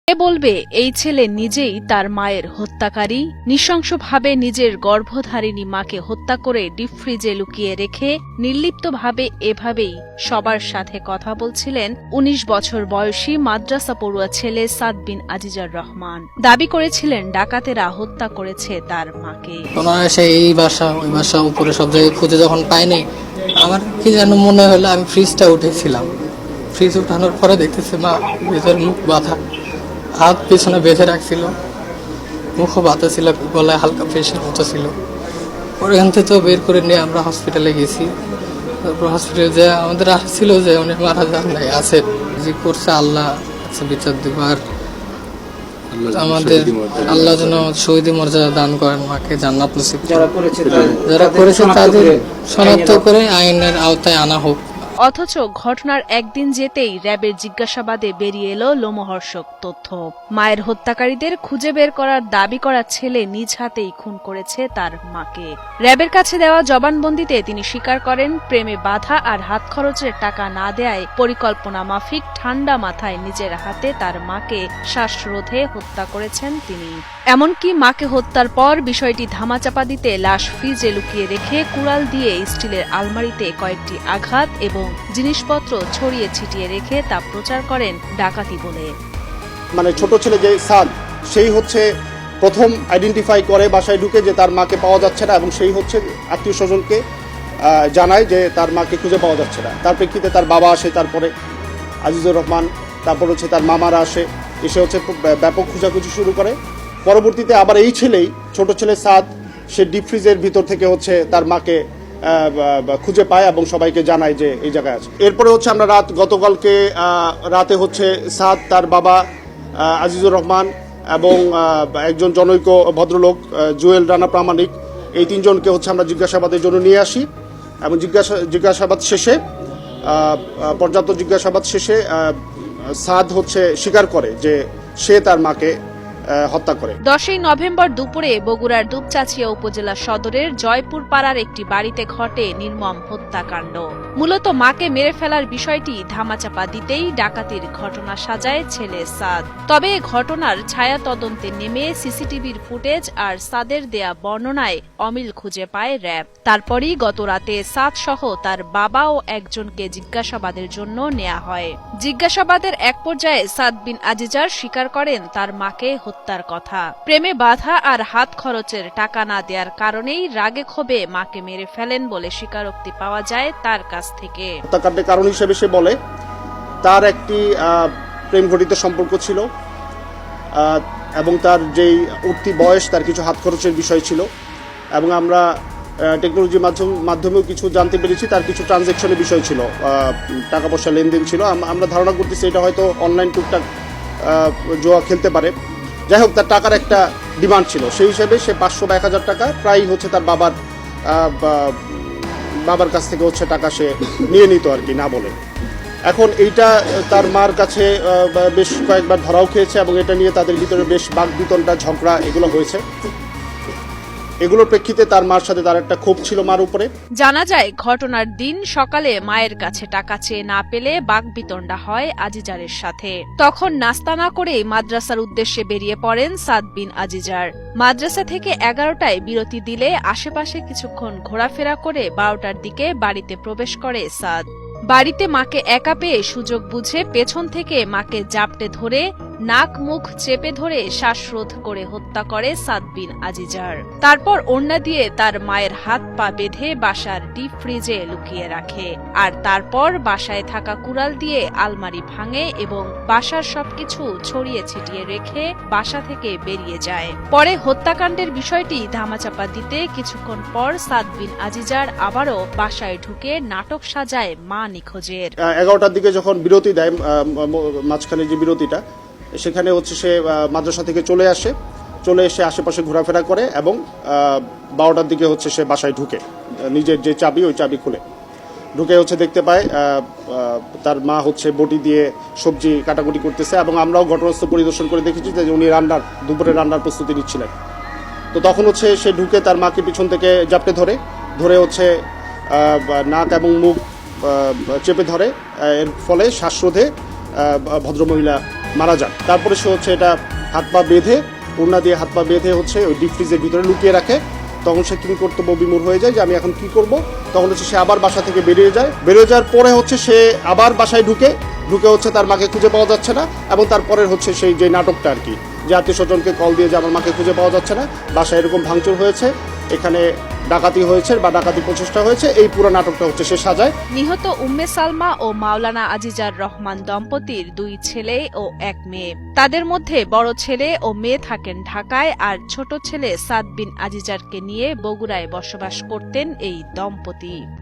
কে বলবে এই ছেলে নিজেই তার মায়ের হত্যাকারী? নৃশংসভাবে নিজের গর্ভধারিণী মাকে হত্যা করে ডিপ ফ্রিজে লুকিয়ে রেখে নির্লিপ্তভাবে এভাবেই সবার সাথে কথা বলছিলেন ১৯ বছর বয়সী মাদ্রাসা পড়ুয়া ছেলে সাদ বিন আজিজার রহমান। দাবি করেছিলেন ডাকাতেরা হত্যা করেছে তার মাকে। এই বাসা ওই বাসা উপরে সব জায়গায় খুঁজে যখন পাইনি, আমার কি যেন মনে হলো আমি ফ্রিজটা উঠেছিলাম। ফ্রিজ উঠানোর পরে দেখতেছি মা ভিতরে মুখ বাঁধা, হাত পিছনে বেঁধে রাখছিল, মুখও বাঁধা ছিল, গলায় হালকা প্রেশার মতো ছিল। ওখান থেকে তো বের করে নিয়ে আমরা হসপিটালে গেছি। তারপর হসপিটালে যে আমাদের আসছিল যে উনি মারা যান নাই, আছে যে করছে আল্লাহ বিচার দিব। আর আমাদের আল্লাহ যেন শহীদ মর্যাদা দান করেন, মাকে জান্নাত নসিব। যারা করেছে তাদের শনাক্ত করে আইনের আওতায় আনা হোক। অথচ ঘটনার একদিন যেতেই র্যাবের জিজ্ঞাসাবাদে বেরিয়ে এলো লোমহর্ষক তথ্য। মায়ের হত্যাকারীদের খুঁজে বের করার দাবি করা ছেলে নিজ হাতেই খুন করেছে তার মাকে। র্যাবের কাছে দেওয়া জবানবন্দিতে তিনি স্বীকার করেন, প্রেমে বাধা আর হাত খরচের টাকা না দেয়ায় পরিকল্পনা মাফিক ঠান্ডা মাথায় নিজের হাতে তার মাকে শ্বাসরোধে হত্যা করেছেন তিনি। এমনকি মাকে হত্যার পর বিষয়টি ধামাচাপা দিতে লাশ ফ্রিজে লুকিয়ে রেখে কুড়াল দিয়ে স্টিলের আলমারিতে কয়েকটি আঘাত এবং জিনিসপত্র ছড়িয়ে ছিটিয়ে রেখে তা প্রচার করেন ডাকাতি বলে। মানে ছোট ছেলে যে সাদ, সেই হচ্ছে প্রথম আইডেন্টিফাই করে বাসায় ঢুকে যে তার মাকে পাওয়া যাচ্ছে না, এবং সেই হচ্ছে আত্মীয় স্বজনকে জানায় যে তার মাকে খুঁজে পাওয়া যাচ্ছে না। তার প্রেক্ষিতে তার বাবা আসে, তারপরে আজিজুর রহমান, তারপর হচ্ছে তার মামারা আসে, এসে হচ্ছে ব্যাপক খোঁজাখুঁজি শুরু করে। পরবর্তীতে আবার এই ছেলেই, ছোট ছেলে সাদ, সে ডিপ ফ্রিজের ভিতর থেকে হচ্ছে তার মাকে খুঁজে পায় এবং সবাইকে জানায় যে এই জায়গায় আছে। এরপরে হচ্ছে আমরা গতকালকে রাতে হচ্ছে সাদ, তার বাবা আজিজুর রহমান এবং একজন জনৈক ভদ্রলোক জুয়েল রানা প্রামাণিক, এই তিনজনকে হচ্ছে আমরা জিজ্ঞাসাবাদের জন্য নিয়ে আসি। এবং জিজ্ঞাসাবাদ শেষে, পর্যাপ্ত জিজ্ঞাসাবাদ শেষে সাদ হচ্ছে স্বীকার করে যে সে তার মাকে হত্যা করে। 10ই নভেম্বর দুপুরে বগুড়ার দুপচাঁচিয়া উপজেলা সদরের জয়পুর পাড়ার একটি বাড়িতে ঘটে নির্মম হত্যাকাণ্ড। মূলত মাকে মেরে ফেলার বিষয়টি ধামাচাপা দিতেই ডাকাতির ঘটনা সাজায় ছেলে সাদ। তবে ঘটনার ছায়া তদন্তে নেমে সিসিটিভির ফুটেজ আর সাদের দেয়া বর্ণনায় অমিল খুঁজে পায় র্যাব। তারপরই গত রাতে সাদ সহ তার বাবা ও একজনকে জিজ্ঞাসাবাদের জন্য নেওয়া হয়। জিজ্ঞাসাবাদের এক পর্যায়ে সাদ বিন আজিজার স্বীকার করেন তার মাকে হত্যার কথা। প্রেমে বাধা আর হাত খরচের টাকা না দেওয়ার কারণেই রাগে ক্ষোভে মাকে মেরে ফেলেন বলে স্বীকারোক্তি পাওয়া যায় তার কাছ থেকে। হত্যাকাণ্ডের কারণ হিসেবে সে বলে তার একটি প্রেম ঘটিত সম্পর্ক ছিল, এবং তার যেই উঠতি বয়স, তার কিছু হাত খরচের বিষয় ছিল, এবং আমরা টেকনোলজির মাধ্যমেও কিছু জানতে পেরেছি তার কিছু ট্রানজ্যাকশনের বিষয় ছিল, টাকা পয়সা লেনদেন ছিল। আমরা ধারণা করতেছি এটা হয়তো অনলাইন টুকটাক জুয়া খেলতে পারে। যাই হোক, তার টাকার একটা ডিমান্ড ছিল, সেই হিসেবে সে 500 বা 1000 টাকা প্রায় হচ্ছে তার বাবার কাছ থেকে হচ্ছে টাকা সে নিয়ে নিত আর কি, না বলে। এখন এইটা তার মার কাছে বেশ কয়েকবার ধরাও খেয়েছে, এবং এটা নিয়ে তাদের ভিতরে বেশ বাকবিতণ্ডা, ঝগড়া এগুলো হয়েছে। এগুলোর প্রেক্ষিতে তার মার সাথে তার একটা ক্ষোভ ছিল মার উপরে। জানা যায় ঘটনার দিন সকালে মায়ের কাছে টাকা চেয়ে না পেলে বাকবিতণ্ডা হয় আজিজারের সাথে। তখন নাস্তা না করেই মাদ্রাসার উদ্দেশ্যে বেরিয়ে পড়েন সাদ বিন আজিজার। মাদ্রাসা থেকে 11টায় বিরতি দিলে আশেপাশে কিছুক্ষণ ঘোরাফেরা করে 12টার দিকে বাড়িতে প্রবেশ করে সাদ। বাড়িতে মাকে একা পেয়ে সুযোগ বুঝে পেছন থেকে মাকে জাপটে ধরে নাক মুখ চেপে ধরে শ্বাসরোধ করে হত্যা করে সাদ বিন আজিজার। তারপর ওড়না দিয়ে তার মায়ের হাত পা বেঁধে বাসার ডিপ ফ্রিজে লুকিয়ে রাখে। আর তারপর বাসায় থাকা কুড়াল দিয়ে আলমারি ভাঙে এবং বাসার সবকিছু ছড়িয়ে ছিটিয়ে রেখে বাসা থেকে বেরিয়ে যায়। পরে হত্যাকাণ্ডের বিষয়টি ধামাচাপা দিতে কিছুক্ষণ পর সাদ বিন আজিজার আবারও বাসায় ঢুকে নাটক সাজায় মা নিখোঁজের। 11টার দিকে যখন বিরতি দেয়, মাঝখানে যে বিরতিটা, সেখানে হচ্ছে সে মাদ্রাসা থেকে চলে এসে আশেপাশে ঘোরাফেরা করে, এবং 12টার দিকে হচ্ছে সে বাসায় ঢুকে নিজের যে চাবি, ওই চাবি খুলে ঢুকে হচ্ছে দেখতে পায় তার মা হচ্ছে বটি দিয়ে সবজি কাটাকুটি করতেছে, এবং আমরাও ঘটনাস্থল পরিদর্শন করে দেখেছি যে উনি দুপুরে রান্নার প্রস্তুতি নিচ্ছিলেন। তো তখন হচ্ছে সে ঢুকে তার মাকে পিছন থেকে জাপটে ধরে হচ্ছে নাক এবং মুখ চেপে ধরে, এর ফলে শ্বাসরোধে ভদ্রমহিলা মারা যান। তারপরে সে হচ্ছে এটা হাত পা বেঁধে, ওড়না দিয়ে হাত পা বেঁধে হচ্ছে ওই ডিপ ফ্রিজের ভিতরে লুকিয়ে রাখে। তখন সে কি কর্তব্য বিমূঢ় হয়ে যায় যে আমি এখন কি করব। তখন হচ্ছে সে আবার বাসা থেকে বেরিয়ে যায়। বেরিয়ে যাওয়ার পরে হচ্ছে সে আবার বাসায় ঢুকে হচ্ছে তার মাকে খুঁজে পাওয়া যাচ্ছে না। এবং তারপরে হচ্ছে সেই যে নাটকটা আর কি, যে আত্মীয় স্বজনকে কল দিয়ে যে আমার মাকে খুঁজে পাওয়া যাচ্ছে না, বাসায় এরকম ভাঙচুর হয়েছে, এখানে ডাকাতি হয়েছে বা ডাকাতি প্রচেষ্টা হয়েছে, এই পুরো নাটকটা হচ্ছে সে সাজায়। নিহত উম্মে সালমা ও মাওলানা আজিজার রহমান দম্পতির 2 ছেলে ও 1 মেয়ে। তাদের মধ্যে বড় ছেলে ও মেয়ে থাকেন ঢাকায়, আর ছোট ছেলে সাদ বিন আজিজারকে নিয়ে বগুড়ায় বসবাস করতেন এই দম্পতি।